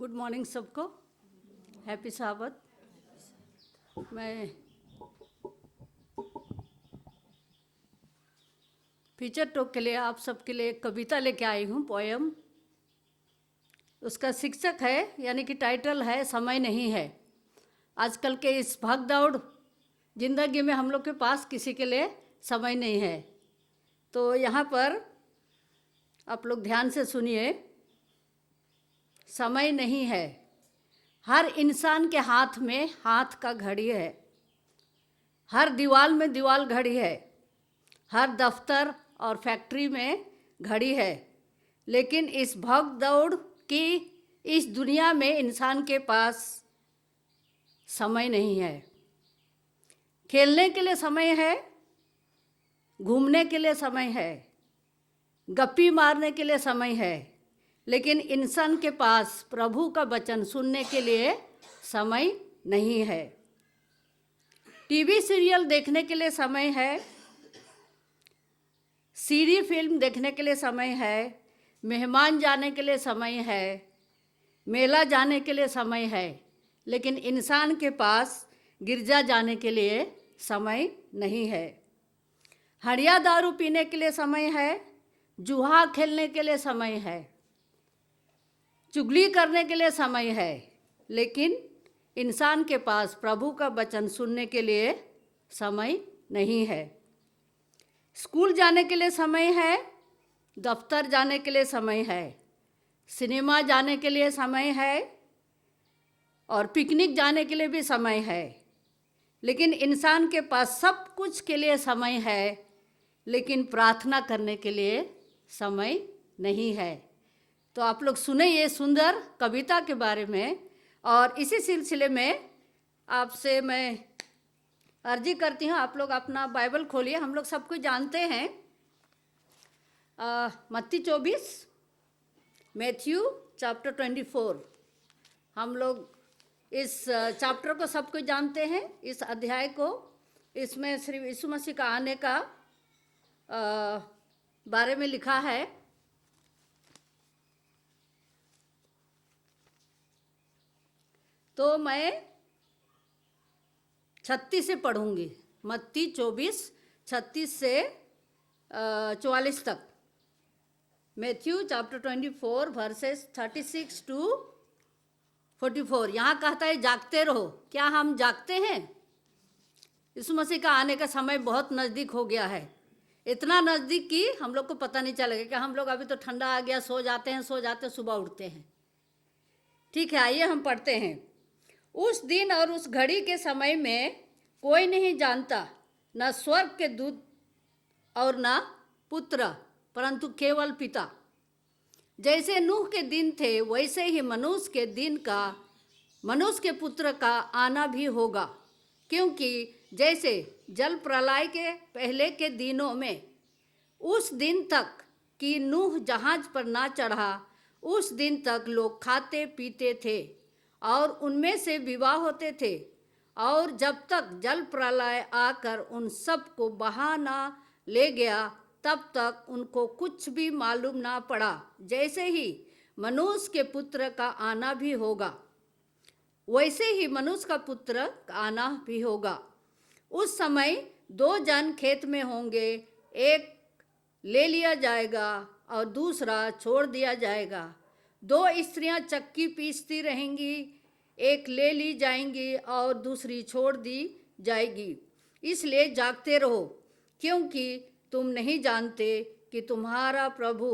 Good morning सबको, happy साबत। मैं फीचर टॉक के लिए आप सबके लिए एक कविता लेके आई हूँ, पोएम। उसका शीर्षक है यानी कि टाइटल है समय नहीं है। आजकल के इस भाग दौड़ जिंदगी में हम लोग के पास किसी के लिए समय नहीं है। तो यहाँ पर आप लोग ध्यान से सुनिए। समय नहीं है। हर इंसान के हाथ में हाथ का घड़ी है, हर दीवार में दीवार घड़ी है, हर दफ्तर और फैक्ट्री में घड़ी है। लेकिन इस भाग दौड़ की इस दुनिया में इंसान के पास समय नहीं है। खेलने के लिए समय है, घूमने के लिए समय है, गप्पी मारने के लिए समय है, लेकिन इंसान के पास प्रभु का वचन सुनने के लिए समय नहीं है। टीवी सीरियल देखने के लिए समय है, सीडी फिल्म देखने के लिए समय है, मेहमान जाने के लिए समय है, मेला जाने के लिए समय है, लेकिन इंसान के पास गिरजा जाने के लिए समय नहीं है। हड़िया दारू पीने के लिए समय है, जुआ खेलने के लिए समय है, चुगली करने के लिए समय है, लेकिन इंसान के पास प्रभु का वचन सुनने के लिए समय नहीं है। स्कूल जाने के लिए समय है, दफ्तर जाने के लिए समय है, सिनेमा जाने के लिए समय है और पिकनिक जाने के लिए भी समय है, लेकिन इंसान के पास सब कुछ के लिए समय है, लेकिन प्रार्थना करने के लिए समय नहीं है। तो आप लोग सुने ये सुंदर कविता के बारे में, और इसी सिलसिले में आपसे मैं अर्जी करती हूँ, आप लोग अपना बाइबल खोलिए। हम लोग सब कुछ जानते हैं, मत्ती 24, मैथ्यू चैप्टर 24। हम लोग इस चैप्टर को सब कुछ जानते हैं, इस अध्याय को। इसमें श्री यीशु मसीह का आने का बारे में लिखा है। तो मैं 36 से पढ़ूंगी, मत्ती 24 36 से 44 तक। Matthew chapter 24 verses 36 to 44। यहाँ कहता है जागते रहो। क्या हम जागते हैं? यीशु मसीह का आने का समय बहुत नज़दीक हो गया है, इतना नज़दीक कि हम लोग को पता नहीं चलेगा कि हम लोग अभी तो ठंडा आ गया, सो जाते हैं, सुबह उठते हैं। ठीक है, आइए हम पढ़ते हैं। उस दिन और उस घड़ी के समय में कोई नहीं जानता, न स्वर्ग के दूत और न पुत्र, परंतु केवल पिता। जैसे नूह के दिन थे वैसे ही मनुष्य के पुत्र का आना भी होगा। क्योंकि जैसे जल प्रलय के पहले के दिनों में उस दिन तक कि नूह जहाज पर ना चढ़ा, उस दिन तक लोग खाते पीते थे और उनमें से विवाह होते थे, और जब तक जल प्रलय आकर उन सब को बहा ना ले गया, तब तक उनको कुछ भी मालूम ना पड़ा। जैसे ही मनुष्य के पुत्र का आना भी होगा, वैसे ही मनुष्य का पुत्र का आना भी होगा। उस समय 2 जन खेत में होंगे, एक ले लिया जाएगा और दूसरा छोड़ दिया जाएगा। 2 स्त्रियां चक्की पीसती रहेंगी, एक ले ली जाएंगी और दूसरी छोड़ दी जाएगी। इसलिए जागते रहो, क्योंकि तुम नहीं जानते कि तुम्हारा प्रभु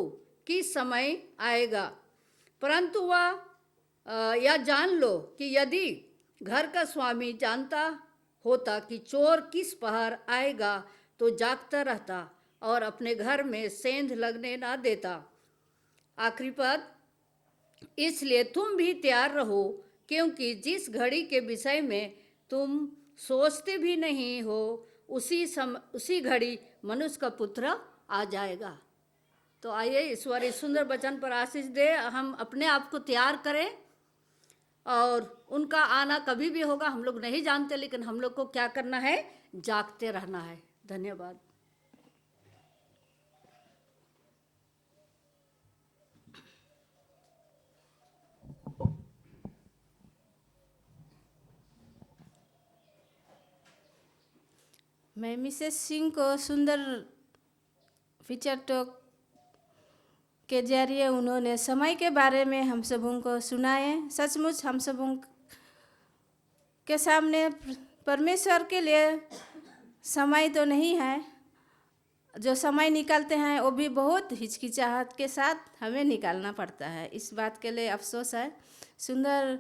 किस समय आएगा। परंतु वह यह जान लो कि यदि घर का स्वामी जानता होता कि चोर किस पहर आएगा, तो जागता रहता और अपने घर में सेंध लगने ना देता। आखिरी पद, इसलिए तुम भी तैयार रहो, क्योंकि जिस घड़ी के विषय में तुम सोचते भी नहीं हो, उसी घड़ी मनुष्य का पुत्र आ जाएगा। तो आइए ईश्वर इस सुंदर वचन पर आशीष दे। हम अपने आप को तैयार करें, और उनका आना कभी भी होगा हम लोग नहीं जानते, लेकिन हम लोग को क्या करना है? जागते रहना है। धन्यवाद। मैं मिसेस सिंह को सुंदर फीचर टॉक के जरिए उन्होंने समय के बारे में हम सबों को सुनाए। सचमुच हम सबों के सामने परमेश्वर के लिए समय तो नहीं है, जो समय निकालते हैं वो भी बहुत हिचकिचाहट के साथ हमें निकालना पड़ता है। इस बात के लिए अफसोस है। सुंदर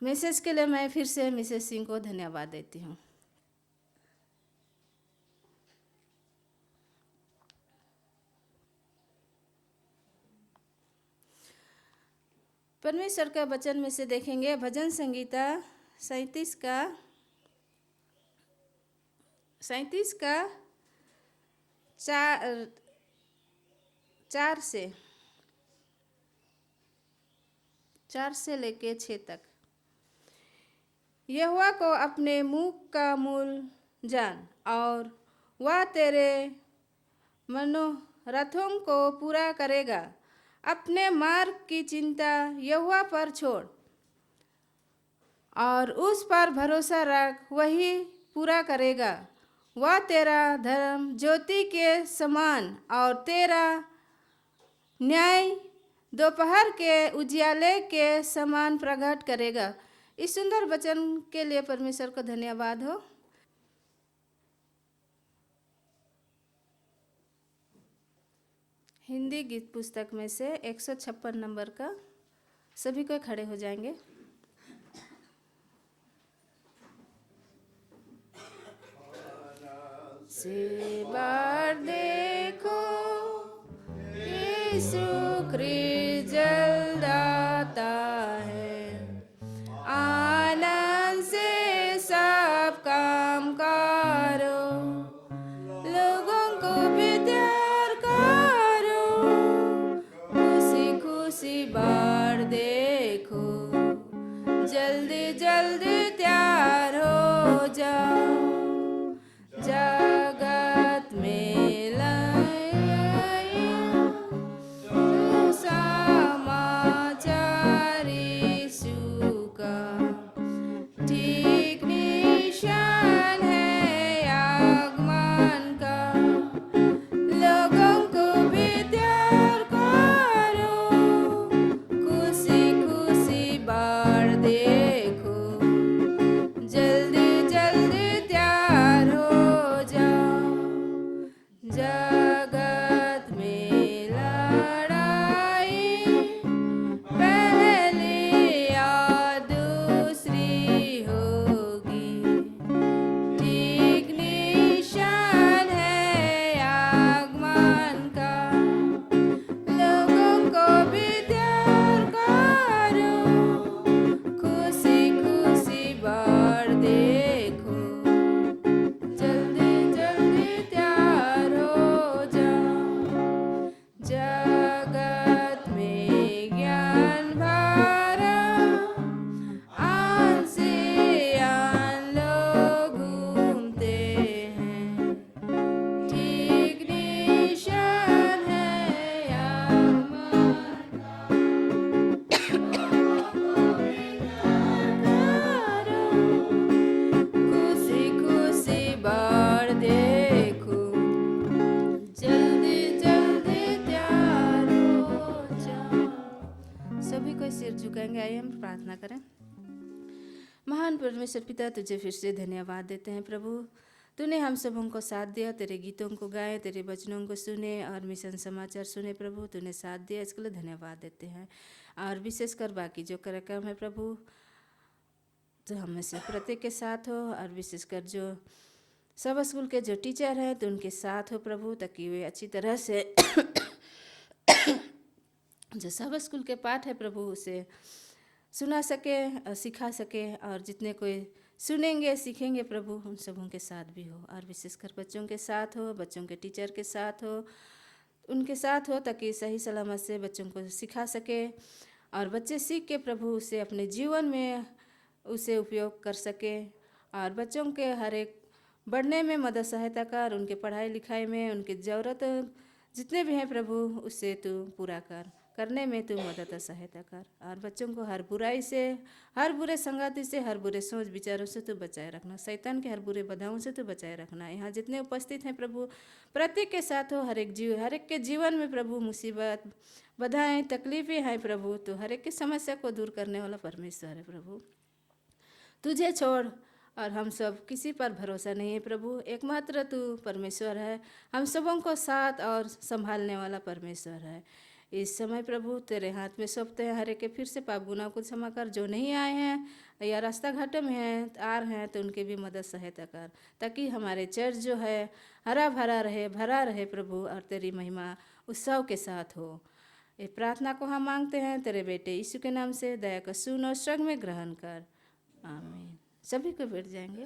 मैसेज के लिए मैं फिर से मिसेस सिंह को धन्यवाद देती हूँ। परमेश्वर का वचन में से देखेंगे भजन संगीता 37 का 4 से लेके 6 तक। यहोवा को अपने मुख का मूल जान और वह तेरे मनोरथों को पूरा करेगा। अपने मार्ग की चिंता यहोवा पर छोड़ और उस पर भरोसा रख, वही पूरा करेगा। वह तेरा धर्म ज्योति के समान और तेरा न्याय दोपहर के उजियाले के समान प्रकट करेगा। इस सुंदर वचन के लिए परमेश्वर को धन्यवाद हो। हिंदी गीत पुस्तक में से 156 नंबर का, सभी को खड़े हो जाएंगे। से बार देखो यीशु ख्रिस्त जलदाता है, आनंद से सब काम करो, लोगों को भी तैयार करो, खुशी खुशी बार देखो, जल्दी जल्दी तैयार हो जाओ। जगत में लाया समाचार यीशु का, ठीक निशान है आगमन का, लोगों को भी तैयार करो, खुशी खुशी बार देखो, जल्दी जल्दी तैयार हो जाओ। जगत में लड़ाई पहली या दूसरी होगी, ठीक निशान है आगमन का, लोगों को भी तैयार करो, खुशी खुशी बार देखो, जल्दी जल्दी तैयार हो जाओ। जगत में ज्ञान भरा आन से आन लोग घूमते हैं, ठीक निशान है आगमन का, खुशी खुशी बार देखो, जल्दी जल्दी तैयार हो जाओ। सभी को सिर झुकाएंगे। आइए हम प्रार्थना करें। महान परमेश्वर पिता, तुझे फिर से धन्यवाद देते हैं प्रभु। तूने हम सबों को साथ दिया, तेरे गीतों को गाए, तेरे वचनों को सुने और मिशन समाचार सुने प्रभु। तूने साथ दिया, इसके लिए धन्यवाद देते हैं। और विशेषकर बाकी जो कार्यक्रम है प्रभु, तो हमें से प्रत्येक के साथ हो, और विशेषकर जो सब स्कूल के जो टीचर हैं तो उनके साथ हो प्रभु, ताकि वे अच्छी तरह से जो सब स्कूल के पाठ है प्रभु उसे सुना सके और सिखा सके, और जितने कोई सुनेंगे सीखेंगे प्रभु उन सबों के साथ भी हो। और विशेषकर बच्चों के साथ हो, बच्चों के टीचर के साथ हो, उनके साथ हो, ताकि सही सलामत से बच्चों को सिखा सके, और बच्चे सीख के प्रभु उसे अपने जीवन में उसे उपयोग कर सके, और बच्चों के हर एक बढ़ने में मदद सहायता कर, उनके पढ़ाई लिखाई में उनकी ज़रूरत जितने भी हैं प्रभु उससे तू पूरा कर। करने में तू मदद और सहायता कर। और बच्चों को हर बुराई से, हर बुरे संगति से, हर बुरे सोच विचारों से तू बचाए रखना। शैतान के हर बुरे बाधाओं से तू बचाए रखना। यहाँ जितने उपस्थित हैं प्रभु, प्रत्येक के साथ हो, हर एक के जीवन में प्रभु मुसीबत, बाधाएं, तकलीफें हैं प्रभु, तो हर एक की समस्या को दूर करने वाला परमेश्वर है प्रभु। तुझे छोड़ और हम सब किसी पर भरोसा नहीं है प्रभु, एकमात्र तू परमेश्वर है, हम सबों को साथ और संभालने वाला परमेश्वर है। इस समय प्रभु तेरे हाथ में सौंपते हैं। हर एक के फिर से पाप गुनाह को क्षमा कर। जो नहीं आए हैं या रास्ता घाटों में हैं, आ रहे हैं, तो उनकी भी मदद सहायता कर, ताकि हमारे चर्च जो है हरा भरा रहे, भरा रहे प्रभु, और तेरी महिमा उत्सव के साथ हो। ये प्रार्थना को हम मांगते हैं तेरे बेटे यीशु के नाम से। दया कर सुन और स्वर्ग में ग्रहण कर, आमीन। सभी को बैठ जाएंगे।